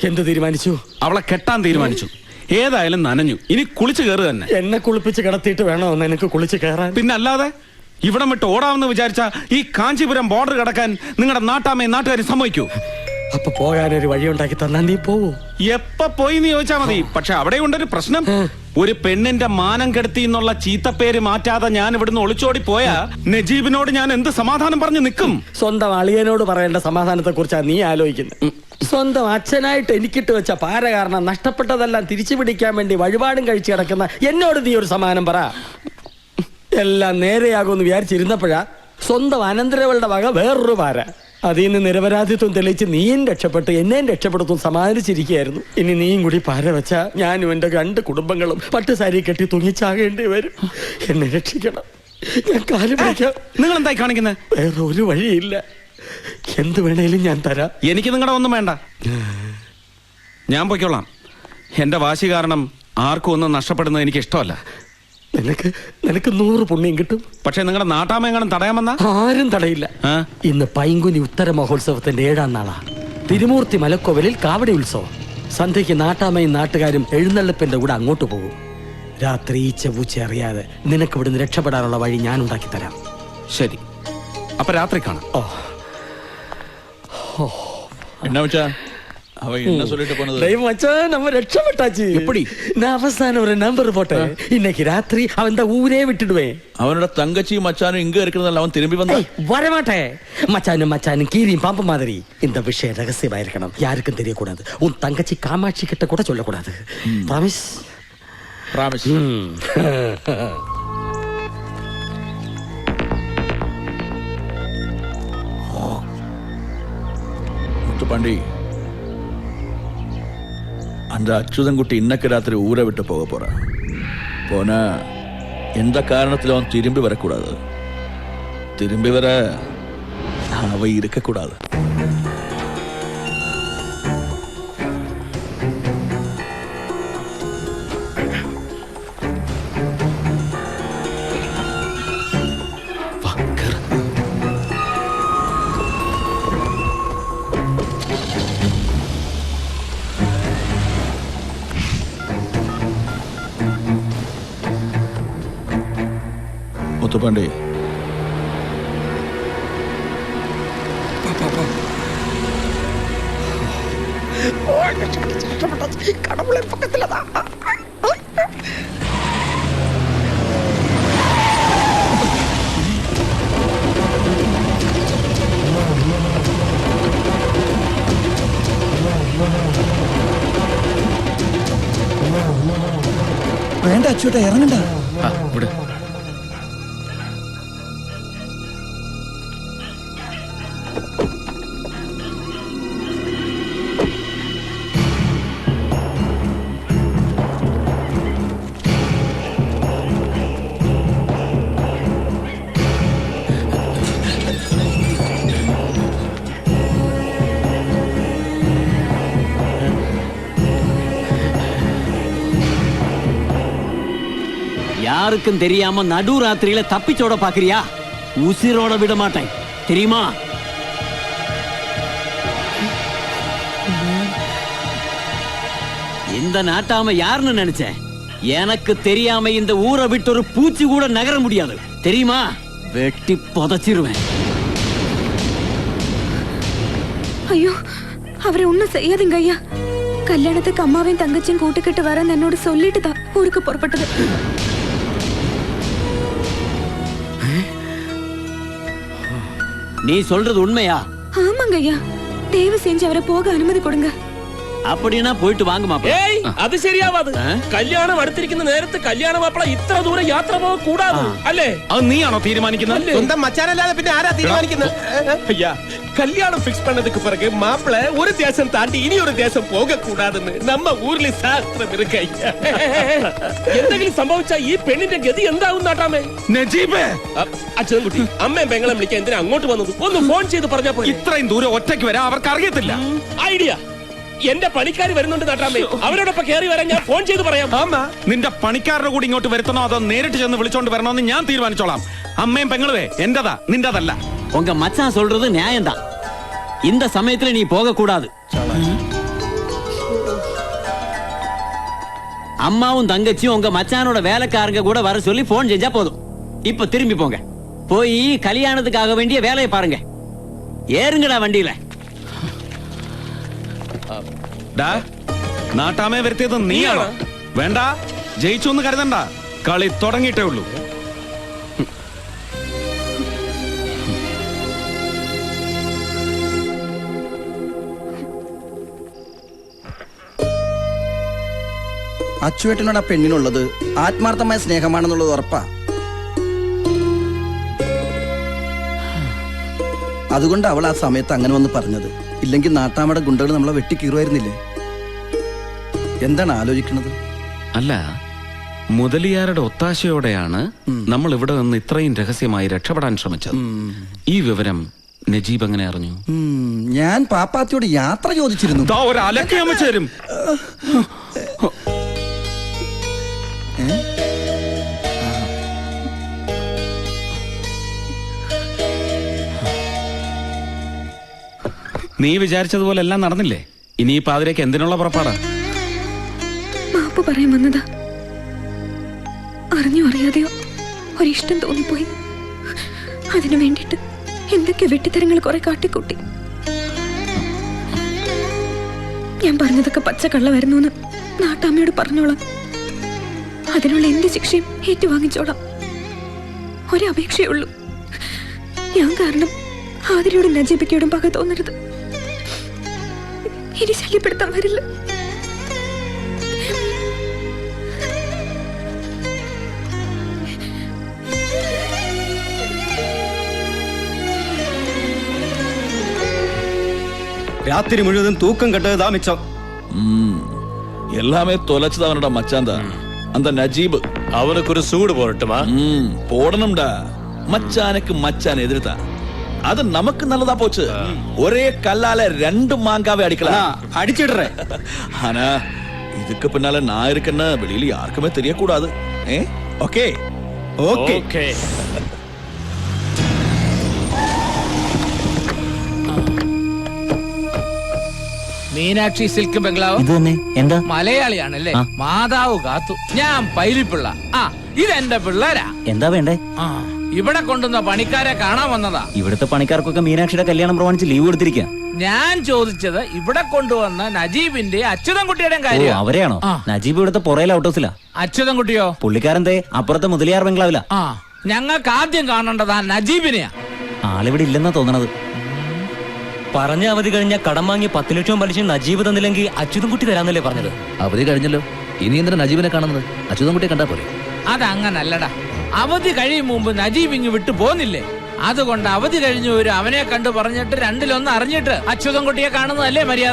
എന്ത് തീരുമാനിച്ചു? അവളെ കെട്ടാൻ തീരുമാനിച്ചു. ഏതായാലും നനഞ്ഞു, ഇനി കുളിച്ചു കയറുക തന്നെ. എന്നെ കുളിപ്പിച്ച് കിടത്തിയിട്ട് വേണോ നിനക്ക് കുളിച്ച് കയറാൻ? പിന്നെ അല്ലാതെ ഇവിടം വിട്ട് ഓടാമെന്ന് വിചാരിച്ച ഈ കാഞ്ചീപുരം ബോർഡർ കടക്കാൻ നിങ്ങളുടെ നാട്ടാമയും നാട്ടുകാരും സമ്മതിക്കൂ? അപ്പൊ പോകാനൊരു വഴി ഉണ്ടാക്കി തന്നാ നീ പോവൂ? എപ്പ പോയി എന്ന് ചോദിച്ചാ മതി. പക്ഷെ അവിടെ ഉണ്ടൊരു പ്രശ്നം. ഒരു പെണ്ണിന്റെ മാനം കെടുത്തി എന്നുള്ള ചീത്തപ്പേര് മാറ്റാതെ ഞാൻ ഇവിടുന്ന് ഒളിച്ചോടി പോയാ നജീബിനോട് ഞാൻ എന്ത് സമാധാനം പറഞ്ഞു നിൽക്കും? സ്വന്തം അളിയനോട് പറയേണ്ട സമാധാനത്തെ കുറിച്ചാണ് നീ ആലോചിക്കുന്നത്. സ്വന്തം അച്ഛനായിട്ട് എനിക്കിട്ട് വെച്ച പാര കാരണം നഷ്ടപ്പെട്ടതെല്ലാം തിരിച്ചു പിടിക്കാൻ വേണ്ടി വഴിപാടും കഴിച്ചു കിടക്കുന്ന എന്നോട് നീ ഒരു സമാധാനം പറ. എല്ലാം നേരെയാകുമെന്ന് വിചാരിച്ചിരുന്നപ്പോഴാ സ്വന്തം അനന്തരവളുടെ വക വേറൊരു പാര. അതിൽ നിന്ന് നിരപരാധിത്വം തെളിയിച്ച് നീയും രക്ഷപ്പെട്ട് എന്നെയും രക്ഷപ്പെടുത്തും സമാധാനിച്ചിരിക്കുകയായിരുന്നു. ഇനി നീയും കൂടി പാര വെച്ചാ ഞാനും എന്റെ 2 കുടുംബങ്ങളും പട്ടുസാരി കെട്ടി തൂങ്ങിച്ചാകേണ്ടി വരും. എന്നെ രക്ഷിക്കണം, ഞാൻ കാല് പിടിക്കാം. നിങ്ങൾ എന്തായി കാണിക്കുന്നത്? വേറെ ഒരു വഴിയില്ല, എന്ത് വേണേലും ഞാൻ തരാം. എനിക്ക് നിങ്ങളുടെ ഒന്നും വേണ്ട, ഞാൻ പൊയ്ക്കോളാം. എന്റെ വാശി കാരണം ആർക്കും ഒന്നും നഷ്ടപ്പെടുന്നത് എനിക്ക് ഇഷ്ടമല്ല. നിനക്ക് 100 പുണ്യം കിട്ടും. പക്ഷെ നിങ്ങളുടെ നാട്ടാമയെങ്ങാനും തടയാമെന്നാ? ആരും തടയില്ല. ഇന്ന് പൈങ്കുനി ഉത്തര മഹോത്സവത്തിന്റെ 7ാം നാളാ. തിരുമൂർത്തി മലക്കോവിലിൽ കാവടി ഉത്സവം. സന്ധ്യയ്ക്ക് നാട്ടാമയും നാട്ടുകാരും എഴുന്നള്ളിപ്പിന്റെ കൂടെ അങ്ങോട്ട് പോകും. രാത്രി ഈച്ചപൂച്ച അറിയാതെ നിനക്ക് ഇവിടുന്ന് രക്ഷപ്പെടാനുള്ള വഴി ഞാൻ ഉണ്ടാക്കി തരാം. ശരി, അപ്പൊ രാത്രി കാണാം. நம்ம രക്ഷപ്പെട്ടാச்சு. எப்படி நான் அவசானம் ஒரு நம்பர் போட்டேன். இன்னைக்கு ராத்திரி அவன் இந்த ஊரே விட்டுடுவேன். அவனோட தங்கச்சியும் மச்சானும் இங்க இருக்கிறதால அவன் திரும்பி வந்தா வரமாட்டேன். மச்சானும் கீரியும் பாம்பு மாதிரி. இந்த விஷயம் ரகசியமா இருக்கணும், யாருக்கும் தெரியக்கூடாது. உன் தங்கச்சி காமாட்சி கிட்ட கூட சொல்லக்கூடாது. ப்ராமிஸ்? ப்ராமிஸ். முத்துப்பாண்டி, அந்த அச்சுதன்குட்டி இன்னைக்கு ராத்திரி ஊரை விட்டு போக போறான். போனா எந்த காரணத்திலும் அவன் திரும்பி வரக்கூடாது. திரும்பி வர அவ இருக்கக்கூடாது. முத்துப்பாண்டி, கடவுளை பக்கத்துலதான். വേണ്ട അച്ചൂട്ടാ, ഇറങ്ങണ്ട. யாருக்கும் தெரியாம நடு ராத்திரியில தப்பிச்சோட பாக்குறியா? உசிரோட விட மாட்டேன், தெரியுமா? இந்த நாட்டாம யாருன்னு நினைச்சேன்? எனக்கு தெரியாம இந்த ஊரை விட்டு ஒரு பூச்சி கூட நகர முடியாது, தெரியுமா? வெட்டி புதைச்சிருவேன். ஐயோ, அவரை ஒண்ணும் செய்யாதீங்க ஐயா. கல்யாணத்துக்கு அம்மாவையும் தங்கச்சியும் கூட்டுக்கிட்டு வரேன்னு என்னோட சொல்லிட்டு தான் ஊருக்கு புறப்பட்டது. நீ சொல்றது உண்மையா? ஆமாங்க ஐயா, தயவு செஞ்சு அவரை போக அனுமதி கொடுங்க. அப்படின்னா போயிட்டு வாங்க மாப்பிள. ഏയ്, അത് ശരിയാവാത്. കല്യാണം അടുത്തിരിക്കുന്ന നേരത്ത് കല്യാണ മാപ്പിള ഇത്ര ദൂരം യാത്ര പോകാൻ കൂടാതെ അല്ലേ? അത് നീയാണോ തീരുമാനിക്കുന്നത്? സ്വന്തം മച്ചാനല്ലാതെ പിന്നെ ആരാ തീരുമാനിക്കുന്നത്? ஐயா, கல்யாணம் பிக்ஸ் பண்ணதுக்கு பிறகு மாப்பிள ஒரு தேசம் தாண்டி இனி ஒரு தேசம் போக கூடாதுன்னு நம்ம ஊர்ல சாஸ்திரம் இருக்கு ஐயா. എന്തെങ്കിലും സംഭവിച്ചാ ഈ പെണ്ണിന്റെ ഗതി എന്താവും നാട്ടാമേ? നജീബ്, അച്ഛൻകുട്ടി, അമ്മയും പെങ്ങളെ വിളിക്കാൻ എന്തിനാ അങ്ങോട്ട് വന്നത്? ഒന്ന് ഫോൺ ചെയ്ത് പറഞ്ഞാ പോലെ. ഇത്രയും ദൂരം ഒറ്റയ്ക്ക് വരാൻ അവർക്ക് അറിയത്തില്ല. ഐഡിയ, എന്റെ പണിക്കാര് വരുന്നുണ്ട് നാട്ടാമേ, അവരോടൊപ്പം കയറി വരാൻ ഞാൻ ഫോൺ ചെയ്ത് പറയാം. നിന്റെ പണിക്കാരുടെ കൂടി ഇങ്ങോട്ട് വരുത്തണോ അതോ നേരിട്ട് ചെന്ന് വിളിച്ചോണ്ട് വരണോന്ന് ഞാൻ തീരുമാനിച്ചോളാം. അമ്മയും പെങ്ങളുവേ എന്റേതാ, നിന്റേതല്ല. உங்க மச்சான் சொல்றது நியாயம்தான். இந்த சமயத்துல நீ போக கூடாது. அம்மாவும் தங்கச்சியும் உங்க மச்சானோட வேலைக்காரங்க கூட வர சொல்லி போன் செஞ்சா போதும். இப்ப திரும்பி போங்க. போய் கல்யாணத்துக்காக வேண்டிய வேலையை பாருங்க. ஏறுங்கடா வண்டியில. ഡാ, നാട്ടാമേ വരുത്തിയത് നീയാണോ? വേണ്ട, ജയിച്ചു എന്ന് കരുതണ്ട. കളി തുടങ്ങിയിട്ടേ ഉള്ളൂ. അച്ചുവേട്ടനോട് ആ പെണ്ണിനുള്ളത് ആത്മാർത്ഥമായ സ്നേഹമാണെന്നുള്ളത് ഉറപ്പാ. അതുകൊണ്ട് അവൾ ആ സമയത്ത് അങ്ങനെ വന്ന് പറഞ്ഞത്. ഇല്ലെങ്കിൽ നാട്ടാമയുടെ ഗുണ്ടകൾ നമ്മളെ വെട്ടിക്കീറുമായിരുന്നില്ലേ? എന്താണ് ആലോചിക്കുന്നത്? അല്ല, മുതലിയാരുടെ ഒത്താശയോടെയാണ് നമ്മൾ ഇവിടെ നിന്ന് ഇത്രയും രഹസ്യമായി രക്ഷപ്പെടാൻ ശ്രമിച്ചത്. ഈ വിവരം നജീബ് എങ്ങനെ അറിഞ്ഞു? ഞാൻ പാപ്പാത്തിയോട് യാത്ര ചോദിച്ചിരുന്നു. ഒരു അലക്കാൻ വെച്ചുതരും. നീ വിചാരിച്ചതുപോലെ എല്ലാം നടന്നില്ലേ? ഇനി ഈ പാതിരേക്ക് എന്തിനുള്ള പുറപ്പാടാ? മാപ്പ് പറയാൻ വന്നതാ. അറിഞ്ഞോ അറിയാതെയോ ഒരിഷ്ടം തോന്നിപ്പോയി. അതിനു വേണ്ടിട്ട് എന്തൊക്കെ വെട്ടിത്തരങ്ങൾ കുറെ കാട്ടിക്കൂട്ടി. ഞാൻ പറഞ്ഞതൊക്കെ പച്ചക്കള്ളമായിരുന്നു എന്ന് നാട്ടാമ്മയോട് പറഞ്ഞോളാം. അതിനുള്ള എന്ത് ശിക്ഷയും ഏറ്റുവാങ്ങിച്ചോളാം. ഒരപേക്ഷയേ ഉള്ളൂ. ഞാൻ കാരണം ആതിരയോടും നജീബിക്കയോടും പക തോന്നരുത്. ഇനി ശല്യപ്പെടുത്താൻ വരില്ല. രാത്രി മുഴുവൻ തൂക്കം കെട്ടതാ മിച്ചം. எல்லாமே தொலைச்சது அவனோட மச்சான் தான், அந்த நஜீப். அவனுக்கு ஒரு சூடு போடட்டுமா? போடணும்டா. மச்சானுக்கு மச்சான் எதிர்த்தான். அது நமக்கு நல்லதா போச்சு. ஒரே கல்லால ரெண்டு மாங்காவே அடிக்கலாம். അടിച്ചിടറേ. ஆனா இதுக்கு பின்னால நான் இருக்கேன்னு வெளியில யாருக்குமே தெரியக்கூடாது. Okay okay. Okay. Meenakshi silk ബംഗ്ലാവ്. ഇത് തന്നെ. എന്താ? മലയാളിയാണല്ലേ? മാതാവ് കാത്തു. ഞാൻ പൈലിപ്പിള്ള. ഇതെന്റെ പിള്ളേരാ. എന്താ വേണ്ടേ? ഇവിടെ കൊണ്ടുവന്ന പണിക്കാരെ കാണാൻ വന്നതാ. ഇവിടുത്തെ പണിക്കാർക്കൊക്കെ മീനാക്ഷിയുടെ കല്യാണം പ്രമാണിച്ച് ലീവ് കൊടുത്തിരിക്കുക. ഞാൻ ചോദിച്ചത് ഇവിടെ കൊണ്ടുവന്ന നജീബിന്റെ അച്യുതൻകുട്ടിയുടെയും കാര്യം. അവരെയാണോ? നജീബ് ഇവിടുത്തെ പുറയിലെ ഔട്ട് ഹൗസിലാ. അച്യുതൻകുട്ടിയോ? പുള്ളിക്കാരന്റെ അപ്പുറത്തെ മുതലിയാർ ബംഗ്ലാവിലാ. ഞങ്ങൾക്ക് ആദ്യം കാണേണ്ടതാ നജീബിനെയാ. ആളിവിടെ ഇല്ലെന്നാ തോന്നണത്. പറഞ്ഞ അവധി കഴിഞ്ഞ കടം വാങ്ങി 10 ലക്ഷം പലിശ നജീബ് തന്നില്ലെങ്കിൽ അച്യുതൻകുട്ടി തരാന്നല്ലേ പറഞ്ഞത്? അവധി കഴിഞ്ഞല്ലോ. ഇനി എന്തിനാ നജീബിനെ കാണുന്നത്? അച്യുതൻകുട്ടിയെ കണ്ടാ പോലെ. അതങ്ങനല്ലടാ. അവധി കഴിയും മുമ്പ് നജീബ് ഇങ്ങ് വിട്ടു പോന്നില്ലേ? അതുകൊണ്ട് അവധി കഴിഞ്ഞു അവനെ കണ്ടു പറഞ്ഞിട്ട് 2-1 അറിഞ്ഞിട്ട് അച്യുതൻകുട്ടിയെ കാണുന്നതല്ലേ മര്യാദ.